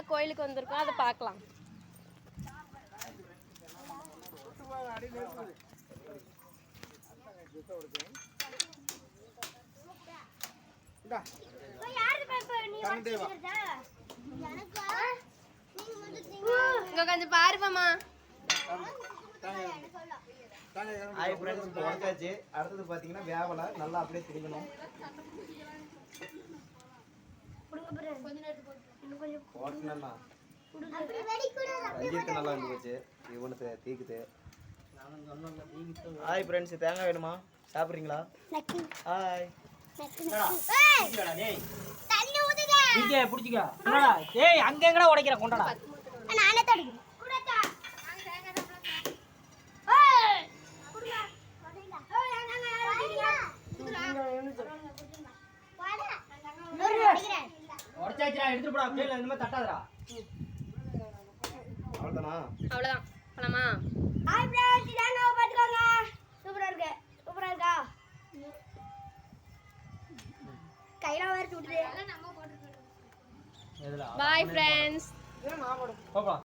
எல்லாம் கோயிலுக்கு வந்திருக்கோம், அதை பார்க்கலாம். இங்க கொஞ்சம் பாருப்பமா. ஹாய் ஃப்ரெண்ட்ஸ், இப்போ வந்தாச்சு. அடுத்தது பார்த்தீங்கன்னா வேவலை நல்லா அப்படியே திரிக்கணும். போட்டேன்னா ரஞ்சித்து நல்லா வந்து போச்சு. இவனுக்கு தீக்குது. ஹாய் ஃப்ரெண்ட்ஸ், தேங்காய் வேணுமா? சாப்பிட்றீங்களா? ஹாய். பிடிச்சிக்க. ஏய் அங்க எங்கடா உடைக்கிற கொண்டடா. நானே தடுக்கிறேன். உடைச்சாச்சுடா, எடுத்துட்டு போடா. அப்படியே இந்த மாதிரி தட்டாதடா. அவ்வளோதானா? அவ்வளவுதான், போலாமா? ஹாய் ஃப்ரெண்ட்ஸ், இதாங்க பாத்துக்கோங்க. சூப்பரா இருக்கு. சூப்பரா இருக்கா? கையில வேற சுடுது. Bye friends. போப்பா.